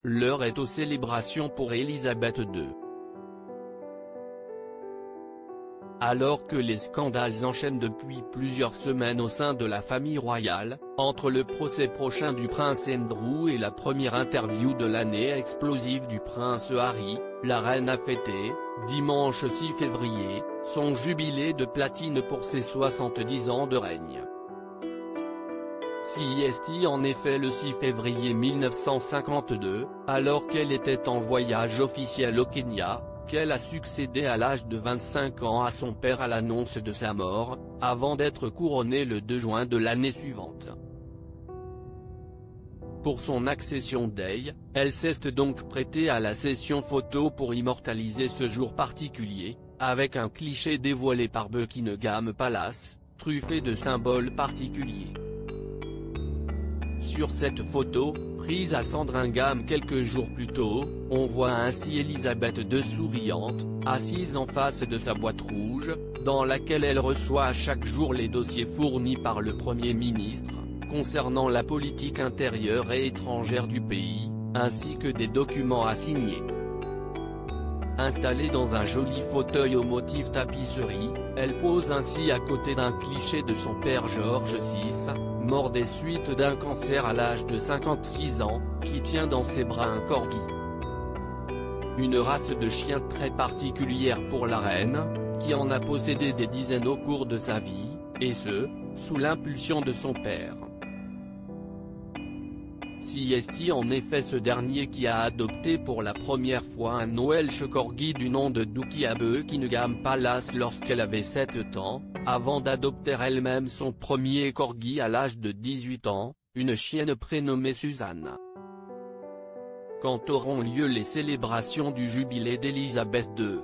l'heure est aux célébrations pour Élisabeth II. Alors que les scandales enchaînent depuis plusieurs semaines au sein de la famille royale, entre le procès prochain du prince Andrew et la première interview de l'année explosive du prince Harry, la reine a fêté, dimanche 6 février, son jubilé de platine pour ses 70 ans de règne. CEST en effet le 6 février 1952, alors qu'elle était en voyage officiel au Kenya, qu'elle a succédé à l'âge de 25 ans à son père à l'annonce de sa mort, avant d'être couronnée le 2 juin de l'année suivante. Pour son accession day, elle s'est donc prêtée à la session photo pour immortaliser ce jour particulier, avec un cliché dévoilé par Buckingham Palace, truffé de symboles particuliers. Sur cette photo, prise à Sandringham quelques jours plus tôt, on voit ainsi Élisabeth II souriante, assise en face de sa boîte rouge, dans laquelle elle reçoit chaque jour les dossiers fournis par le Premier ministre, concernant la politique intérieure et étrangère du pays, ainsi que des documents à signer. Installée dans un joli fauteuil au motif tapisserie, elle pose ainsi à côté d'un cliché de son père George VI, mort des suites d'un cancer à l'âge de 56 ans, qui tient dans ses bras un corgi. Une race de chien très particulière pour la reine, qui en a possédé des dizaines au cours de sa vie, et ce, sous l'impulsion de son père. CEST en effet ce dernier qui a adopté pour la première fois un Welsh Corgi du nom de Dookie à Buckingham Palace lorsqu'elle avait 7 ans, avant d'adopter elle-même son premier Corgi à l'âge de 18 ans, une chienne prénommée Suzanne. Quand auront lieu les célébrations du jubilé d'Élisabeth II?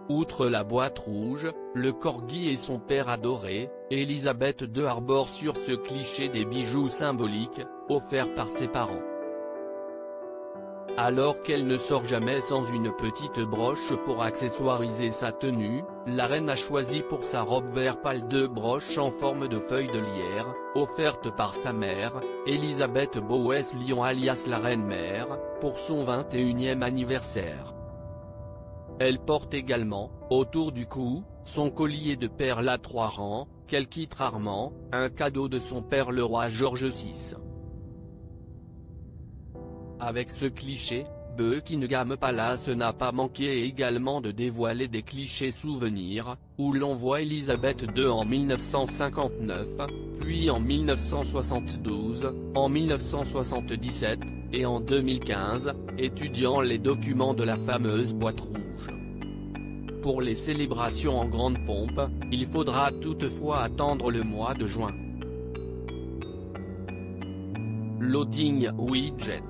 Outre la boîte rouge, le Corgi et son père adoré, Élisabeth II arbore sur ce cliché des bijoux symboliques, offerts par ses parents. Alors qu'elle ne sort jamais sans une petite broche pour accessoiriser sa tenue, la reine a choisi pour sa robe vert pâle 2 broches en forme de feuilles de lierre, offertes par sa mère, Elisabeth Bowes-Lyon alias la reine-mère, pour son 21e anniversaire. Elle porte également, autour du cou, son collier de perles à 3 rangs, qu'elle quitte rarement, un cadeau de son père le roi George VI. Avec ce cliché, Buckingham Palace n'a pas manqué également de dévoiler des clichés souvenirs, où l'on voit Élisabeth II en 1959, puis en 1972, en 1977, et en 2015, étudiant les documents de la fameuse boîte rouge. Pour les célébrations en grande pompe, il faudra toutefois attendre le mois de juin. Loading widget.